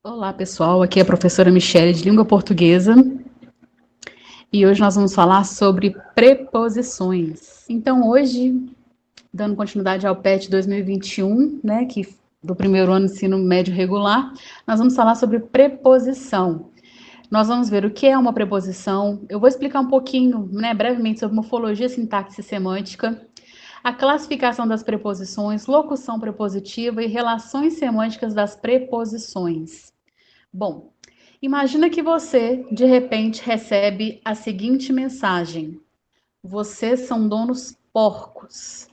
Olá, pessoal. Aqui é a professora Michele de Língua Portuguesa e hoje nós vamos falar sobre preposições. Então, hoje, dando continuidade ao PET 2021, né, que do primeiro ano do ensino médio regular, nós vamos falar sobre preposição. Nós vamos ver o que é uma preposição. Eu vou explicar um pouquinho, né, brevemente sobre morfologia, sintaxe e semântica, a classificação das preposições, locução prepositiva e relações semânticas das preposições. Bom, imagina que você, de repente, recebe a seguinte mensagem: vocês são donos porcos.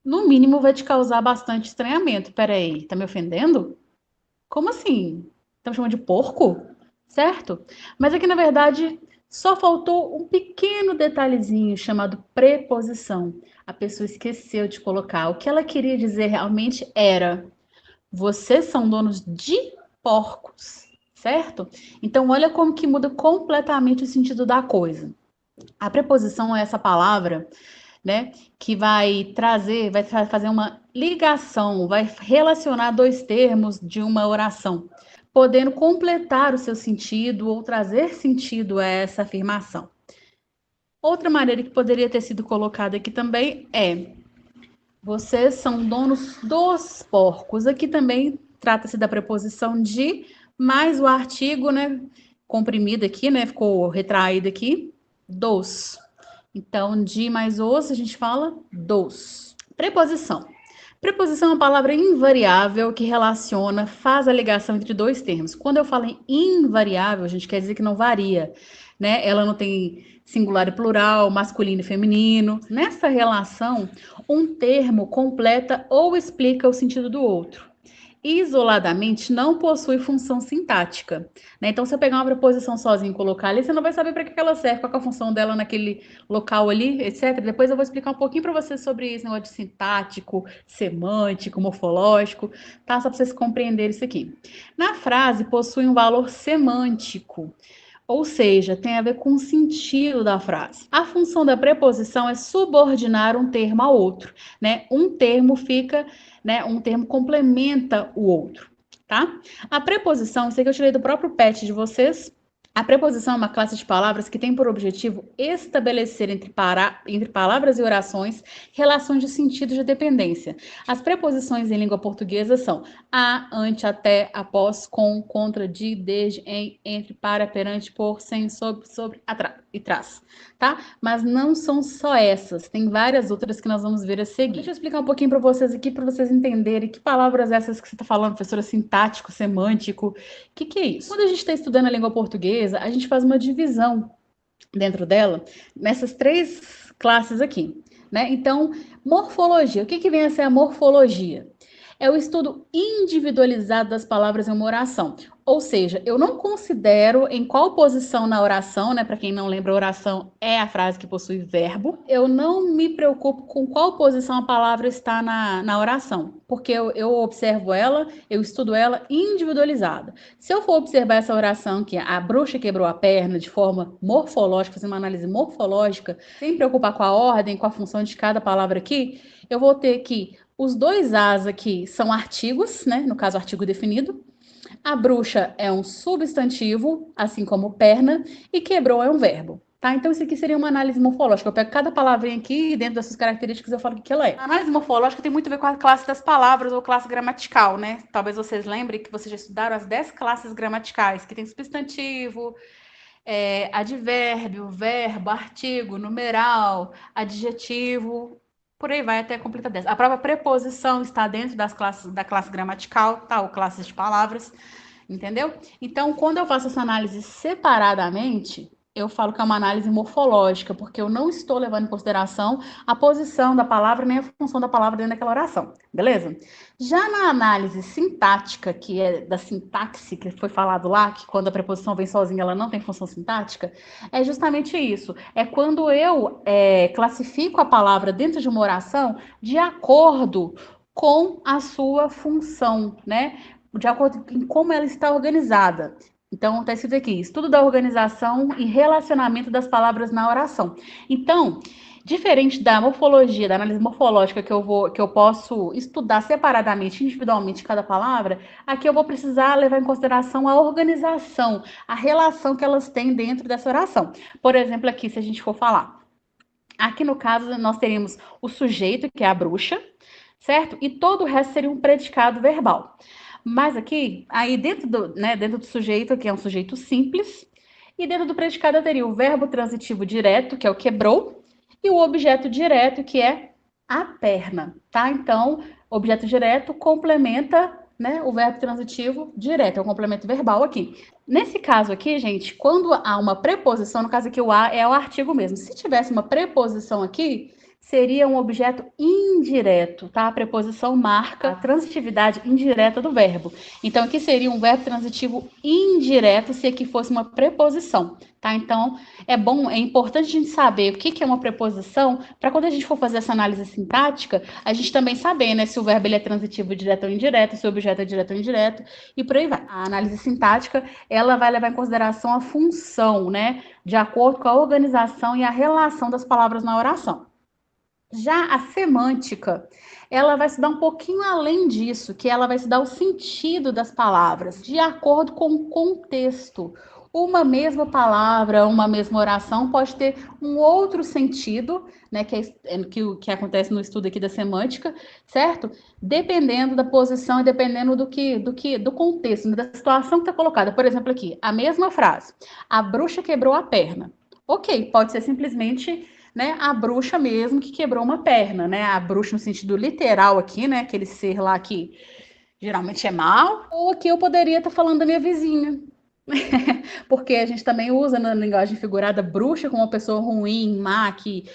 No mínimo, vai te causar bastante estranhamento. Peraí, tá me ofendendo? Como assim? Tá me chamando de porco? Certo? Mas aqui, na verdade, só faltou um pequeno detalhezinho chamado preposição. A pessoa esqueceu de colocar. O que ela queria dizer realmente era: vocês são donos de porcos, certo? Então, olha como que muda completamente o sentido da coisa. A preposição é essa palavra, né, que vai trazer, vai fazer uma ligação, vai relacionar dois termos de uma oração, podendo completar o seu sentido ou trazer sentido a essa afirmação. Outra maneira que poderia ter sido colocada aqui também é: vocês são donos dos porcos. Aqui também trata-se da preposição de, mais o artigo, né, comprimido aqui, né, ficou retraído aqui, dos. Então, de mais os, a gente fala dos. Preposição. Preposição é uma palavra invariável que relaciona, faz a ligação entre dois termos. Quando eu falo em invariável, a gente quer dizer que não varia, né? Ela não tem singular e plural, masculino e feminino. Nessa relação, um termo completa ou explica o sentido do outro. Isoladamente não possui função sintática, né? Então, se eu pegar uma preposição sozinha e colocar ali, você não vai saber para que ela serve, qual é a função dela naquele local ali, etc. Depois eu vou explicar um pouquinho para vocês sobre isso, negócio de sintático, semântico, morfológico, tá? Só para vocês compreenderem isso aqui. Na frase, possui um valor semântico, ou seja, tem a ver com o sentido da frase. A função da preposição é subordinar um termo a outro, né? Um termo fica, né? Um termo complementa o outro, tá? A preposição, isso aqui eu tirei do próprio PET de vocês. A preposição é uma classe de palavras que tem por objetivo estabelecer entre palavras e orações relações de sentido de dependência. As preposições em língua portuguesa são a, ante, até, após, com, contra, de, desde, em, entre, para, perante, por, sem, sobre e trás, tá? Mas não são só essas, tem várias outras que nós vamos ver a seguir. Deixa eu explicar um pouquinho para vocês aqui, para vocês entenderem que palavras essas que você está falando, professora, sintático, semântico, o que é isso? Quando a gente está estudando a língua portuguesa, a gente faz uma divisão dentro dela nessas três classes aqui, né? Então, morfologia, o que vem a ser a morfologia? É o estudo individualizado das palavras em uma oração. Ou seja, eu não considero em qual posição na oração, né? Para quem não lembra, oração é a frase que possui verbo. Eu não me preocupo com qual posição a palavra está na oração, porque eu observo ela, eu estudo ela individualizada. Se eu for observar essa oração, que a bruxa quebrou a perna de forma morfológica, fazer uma análise morfológica, sem preocupar com a ordem, com a função de cada palavra aqui, eu vou ter que os dois as aqui são artigos, né? No caso, artigo definido. A bruxa é um substantivo, assim como perna, e quebrou é um verbo. Tá? Então, isso aqui seria uma análise morfológica. Eu pego cada palavrinha aqui e dentro dessas características eu falo o que ela é. A análise morfológica tem muito a ver com a classe das palavras ou classe gramatical, né? Talvez vocês lembrem que vocês já estudaram as 10 classes gramaticais, que tem substantivo, advérbio, verbo, artigo, numeral, adjetivo, por aí vai até completar 10. A própria preposição está dentro da classe gramatical, tá? Ou classes de palavras, entendeu? Então, quando eu faço essa análise separadamente, eu falo que é uma análise morfológica, porque eu não estou levando em consideração a posição da palavra nem a função da palavra dentro daquela oração, beleza? Já na análise sintática, que é da sintaxe, que foi falado lá, que quando a preposição vem sozinha ela não tem função sintática, é justamente isso. É quando eu classifico a palavra dentro de uma oração de acordo com a sua função, né? De acordo com como ela está organizada. Então, está escrito aqui, estudo da organização e relacionamento das palavras na oração. Então, diferente da morfologia, da análise morfológica que eu posso estudar separadamente, individualmente cada palavra, aqui eu vou precisar levar em consideração a organização, a relação que elas têm dentro dessa oração. Por exemplo, aqui, se a gente for falar, aqui no caso nós teríamos o sujeito, que é a bruxa, certo? E todo o resto seria um predicado verbal. Mas aqui, aí dentro do sujeito, que é um sujeito simples, e dentro do predicado eu teria o verbo transitivo direto, que é o quebrou, e o objeto direto, que é a perna, tá? Então, objeto direto complementa, né, o verbo transitivo direto, é o complemento verbal aqui. Nesse caso aqui, gente, quando há uma preposição, no caso aqui o a é o artigo mesmo. Se tivesse uma preposição aqui, seria um objeto indireto, tá? A preposição marca a transitividade indireta do verbo. Então, aqui seria um verbo transitivo indireto se aqui fosse uma preposição, tá? Então, é importante a gente saber o que é uma preposição, para quando a gente for fazer essa análise sintática, a gente também saber, né, se o verbo ele é transitivo direto ou indireto, se o objeto é direto ou indireto, e por aí vai. A análise sintática, ela vai levar em consideração a função, né, de acordo com a organização e a relação das palavras na oração. Já a semântica, ela vai se dar um pouquinho além disso, que ela vai se dar o sentido das palavras, de acordo com o contexto. Uma mesma palavra, uma mesma oração pode ter um outro sentido, né, que acontece no estudo aqui da semântica, certo? Dependendo da posição e dependendo do contexto, da situação que está colocada. Por exemplo, aqui, a mesma frase, a bruxa quebrou a perna. Ok, pode ser simplesmente, né, a bruxa mesmo que quebrou uma perna, né? A bruxa no sentido literal aqui, né? Aquele ser lá que geralmente é mal. Ou aqui eu poderia estar falando da minha vizinha. Porque a gente também usa na linguagem figurada bruxa como uma pessoa ruim, má, que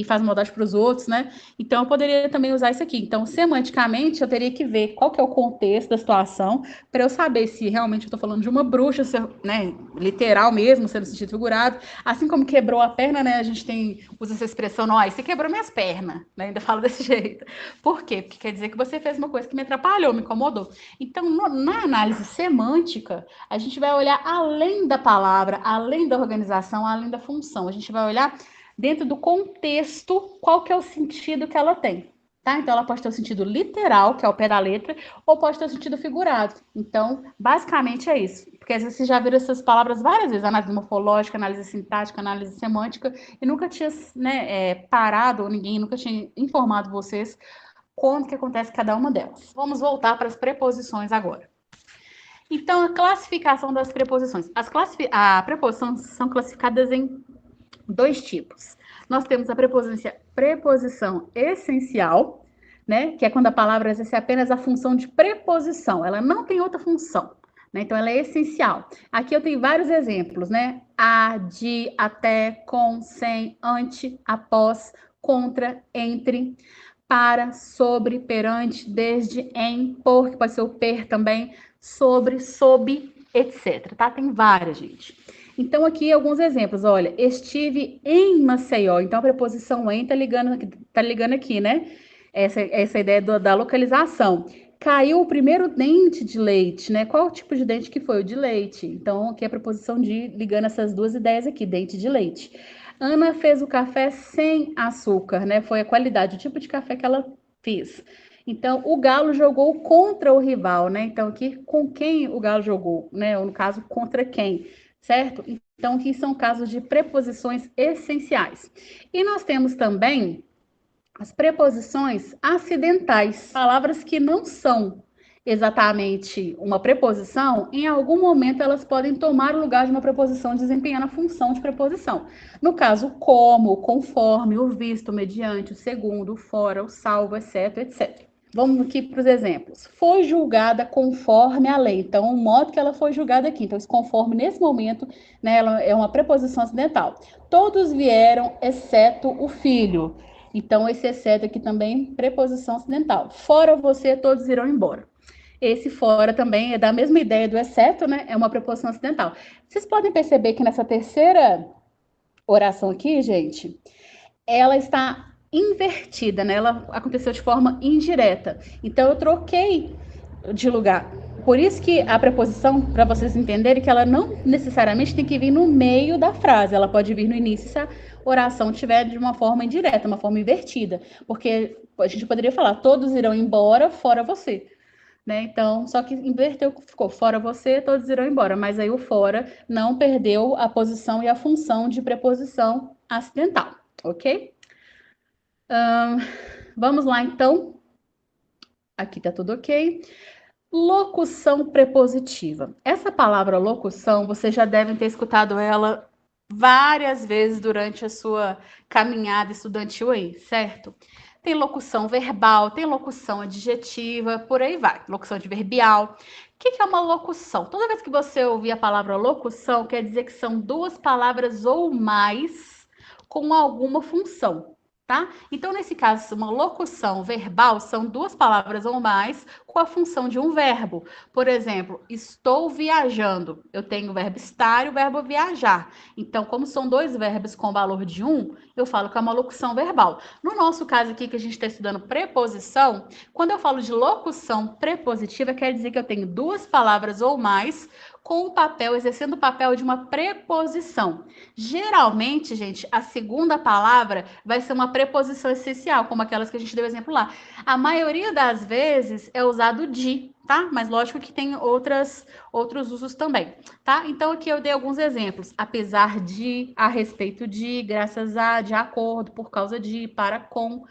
faz maldade para os outros, né? Então eu poderia também usar isso aqui. Então, semanticamente, eu teria que ver qual que é o contexto da situação para eu saber se realmente eu estou falando de uma bruxa, né, literal mesmo, sendo sentido figurado. Assim como quebrou a perna, né? A gente usa essa expressão, não, você quebrou minhas pernas, né? Ainda fala desse jeito. Por quê? Porque quer dizer que você fez uma coisa que me atrapalhou, me incomodou. Então, na análise semântica, a gente vai olhar além da palavra, além da organização, além da função. A gente vai olhar dentro do contexto qual que é o sentido que ela tem. Tá? Então, ela pode ter o sentido literal, que é o pé da letra, ou pode ter o sentido figurado. Então, basicamente é isso. Porque às vezes vocês já viram essas palavras várias vezes, análise morfológica, análise sintática, análise semântica, e nunca tinha, né, parado, ou ninguém nunca tinha informado vocês quando que acontece cada uma delas. Vamos voltar para as preposições agora. Então, a classificação das preposições. As preposições são classificadas em dois tipos. Nós temos a preposição essencial, né, que é quando a palavra exerce apenas a função de preposição, ela não tem outra função, né, então ela é essencial. Aqui eu tenho vários exemplos, né, a, de, até, com, sem, ante, após, contra, entre, para, sobre, perante, desde, em, por, que pode ser o per também, sobre, sob, etc. Tá? Tem várias, gente. Então, aqui alguns exemplos. Olha, estive em Maceió. Então, a preposição em tá ligando aqui, né? Essa ideia da localização. Caiu o primeiro dente de leite, né? Qual o tipo de dente que foi? O de leite. Então, aqui é a preposição de ligando essas duas ideias aqui, dente de leite. Ana fez o café sem açúcar, né? Foi a qualidade, o tipo de café que ela fez. Então, o Galo jogou contra o rival, né? Então, aqui, com quem o Galo jogou, né? Ou, no caso, contra quem, certo? Então, aqui são casos de preposições essenciais. E nós temos também as preposições acidentais, palavras que não são exatamente uma preposição, em algum momento elas podem tomar o lugar de uma preposição, desempenhando a função de preposição. No caso, como, conforme, o visto, mediante, o segundo, o fora, o salvo, etc, etc. Vamos aqui para os exemplos. Foi julgada conforme a lei. Então, o modo que ela foi julgada aqui. Então, esse conforme, nesse momento, né, ela é uma preposição acidental. Todos vieram, exceto o filho. Então, esse exceto aqui também, preposição acidental. Fora você, todos irão embora. Esse fora também é da mesma ideia do exceto, né? É uma preposição acidental. Vocês podem perceber que nessa terceira oração aqui, gente, ela está invertida, né? Ela aconteceu de forma indireta. Então, eu troquei de lugar. Por isso que a preposição, para vocês entenderem, que ela não necessariamente tem que vir no meio da frase, ela pode vir no início se a oração estiver de uma forma indireta, uma forma invertida. Porque a gente poderia falar, todos irão embora, fora você. Né? Então, só que inverteu, ficou fora você, todos irão embora. Mas aí o fora não perdeu a posição e a função de preposição acidental, ok? Vamos lá, então. Aqui tá tudo ok. Locução prepositiva. Essa palavra locução, vocês já devem ter escutado ela várias vezes durante a sua caminhada estudantil aí, certo? Tem locução verbal, tem locução adjetiva, por aí vai. Locução adverbial. O que é uma locução? Toda vez que você ouvir a palavra locução, quer dizer que são duas palavras ou mais com alguma função. Tá? Então, nesse caso, uma locução verbal são duas palavras ou mais com a função de um verbo. Por exemplo, estou viajando. Eu tenho o verbo estar e o verbo viajar. Então, como são dois verbos com valor de um, eu falo que é uma locução verbal. No nosso caso aqui, que a gente está estudando preposição, quando eu falo de locução prepositiva, quer dizer que eu tenho duas palavras ou mais com o papel, exercendo o papel de uma preposição. Geralmente, gente, a segunda palavra vai ser uma preposição essencial, como aquelas que a gente deu exemplo lá. A maioria das vezes é usado de, tá? Mas lógico que tem outros usos também, tá? Então aqui eu dei alguns exemplos. Apesar de, a respeito de, graças a, de acordo, por causa de, para com,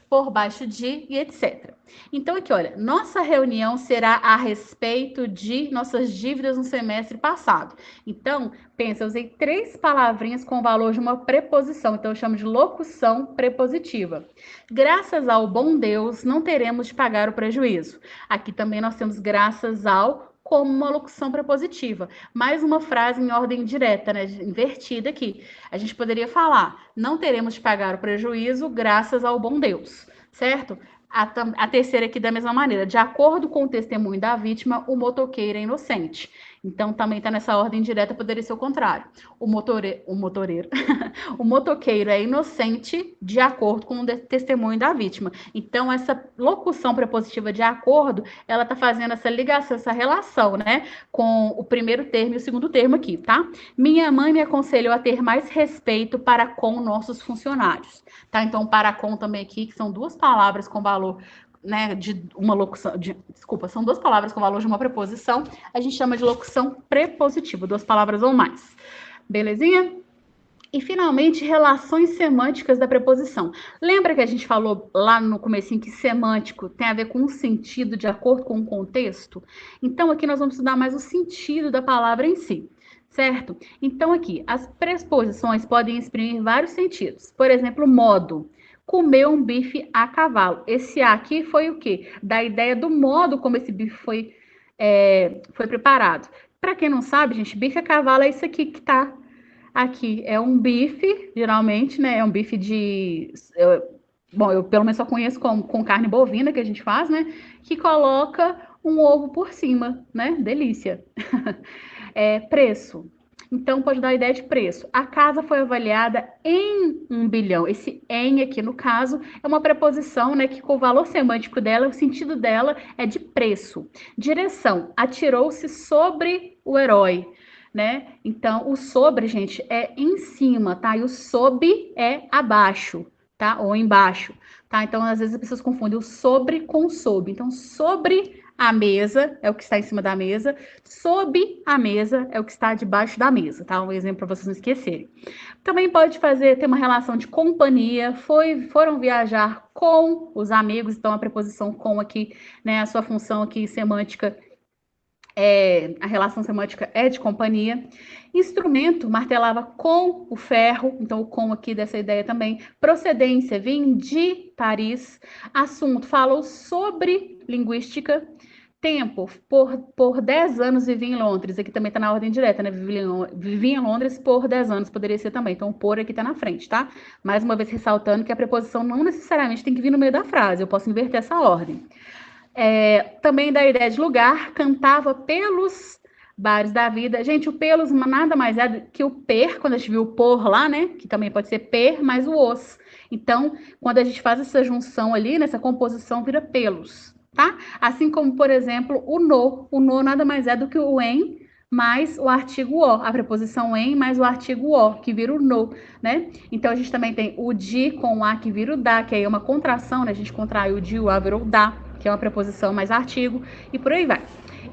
por baixo de e etc. Então aqui, olha, nossa reunião será a respeito de nossas dívidas no semestre passado. Então, pensa, eu usei três palavrinhas com o valor de uma preposição, então eu chamo de locução prepositiva. Graças ao bom Deus, não teremos de pagar o prejuízo. Aqui também nós temos graças ao como uma locução prepositiva. Mais uma frase em ordem direta, né? Invertida aqui. A gente poderia falar, não teremos de pagar o prejuízo graças ao bom Deus, certo? A terceira aqui da mesma maneira. De acordo com o testemunho da vítima, o motoqueiro é inocente. Então, também está nessa ordem direta, poderia ser o contrário. O motoreiro, o motoqueiro é inocente de acordo com o testemunho da vítima. Então, essa locução prepositiva de acordo, ela está fazendo essa ligação, essa relação, né, com o primeiro termo e o segundo termo aqui, tá? Minha mãe me aconselhou a ter mais respeito para com nossos funcionários, tá? Então, para com também aqui, que são duas palavras com valor, né, de uma locução, são duas palavras com valor de uma preposição, a gente chama de locução prepositiva, duas palavras ou mais. Belezinha? E, finalmente, relações semânticas da preposição. Lembra que a gente falou lá no comecinho que semântico tem a ver com o sentido de acordo com o contexto? Então, aqui nós vamos estudar mais o sentido da palavra em si, certo? Então, aqui, as preposições podem exprimir vários sentidos. Por exemplo, modo. Comer um bife a cavalo. Esse A aqui foi o quê? Da ideia do modo como esse bife foi preparado. Para quem não sabe, gente, bife a cavalo é isso aqui que tá aqui. É um bife, geralmente, né? É um bife de... bom, eu pelo menos só conheço com carne bovina que a gente faz, né? Que coloca um ovo por cima, né? Delícia. Preço. Então, pode dar a ideia de preço. A casa foi avaliada em 1 bilhão. Esse em aqui, no caso, é uma preposição, né, que com o valor semântico dela, o sentido dela é de preço. Direção. Atirou-se sobre o herói, né? Então, o sobre, gente, é em cima, tá? E o sob é abaixo, tá? Ou embaixo, tá? Então, às vezes as pessoas confundem o sobre com o sob. Então, sobre a mesa é o que está em cima da mesa, sob a mesa é o que está debaixo da mesa, tá? Um exemplo para vocês não esquecerem. Também pode ter uma relação de companhia, foram viajar com os amigos, então a preposição com aqui, né, a sua função aqui semântica, a relação semântica é de companhia. Instrumento, martelava com o ferro, então o com aqui dessa ideia também. Procedência, vim de Paris. Assunto, falou sobre linguística. Tempo, por 10 anos vivi em Londres, aqui também está na ordem direta, né? Vivi em Londres por 10 anos, poderia ser também. Então, por aqui está na frente, tá? Mais uma vez ressaltando que a preposição não necessariamente tem que vir no meio da frase, eu posso inverter essa ordem. Também da ideia de lugar, cantava pelos bares da vida. Gente, o pelos nada mais é do que o per, quando a gente viu o por lá, né? Que também pode ser per mais o os. Então, quando a gente faz essa junção ali, nessa composição, vira pelos. tá? Assim como, por exemplo, o no. O no nada mais é do que o em mais o artigo o, a preposição em mais o artigo o, que vira o no, né? Então a gente também tem o de com o a que vira o da, que aí é uma contração, né? A gente contrai o de, o a virou o da, que é uma preposição mais artigo, e por aí vai.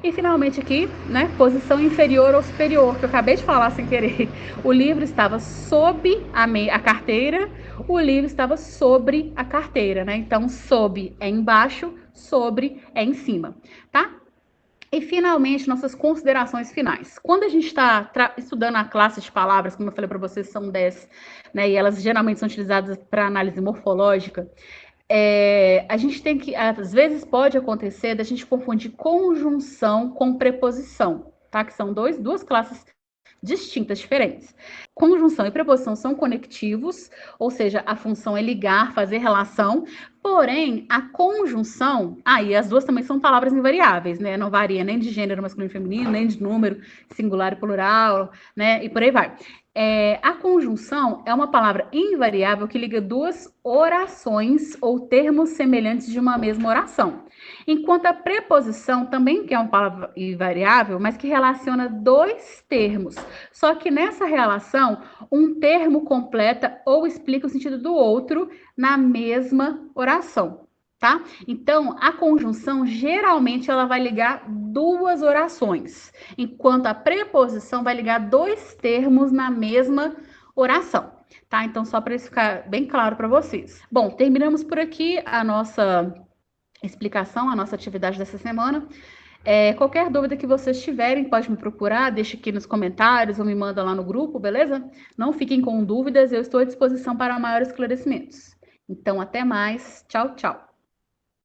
E finalmente aqui, né, posição inferior ou superior, que eu acabei de falar sem querer. O livro estava sob a carteira, o livro estava sobre a carteira, né? Então, sob é embaixo, sobre é em cima, tá? E, finalmente, nossas considerações finais. Quando a gente está estudando a classe de palavras, como eu falei para vocês, são 10, né, e elas geralmente são utilizadas para análise morfológica, a gente tem que, às vezes pode acontecer da gente confundir conjunção com preposição, tá? Que são duas classes distintas, diferentes. Conjunção e preposição são conectivos, ou seja, a função é ligar, fazer relação, porém, a conjunção, e as duas também são palavras invariáveis, né? Não varia nem de gênero masculino e feminino, nem de número, singular e plural, né? E por aí vai. A conjunção é uma palavra invariável que liga duas orações ou termos semelhantes de uma mesma oração. Enquanto a preposição também que é uma palavra invariável, mas que relaciona dois termos. Só que nessa relação, um termo completa ou explica o sentido do outro na mesma oração, tá? Então, a conjunção geralmente ela vai ligar duas orações, enquanto a preposição vai ligar dois termos na mesma oração, tá? Então, só para isso ficar bem claro para vocês. Bom, terminamos por aqui a nossa explicação, a nossa atividade dessa semana. Qualquer dúvida que vocês tiverem, pode me procurar, deixa aqui nos comentários ou me manda lá no grupo, beleza? Não fiquem com dúvidas, eu estou à disposição para maiores esclarecimentos. Então, até mais. Tchau, tchau.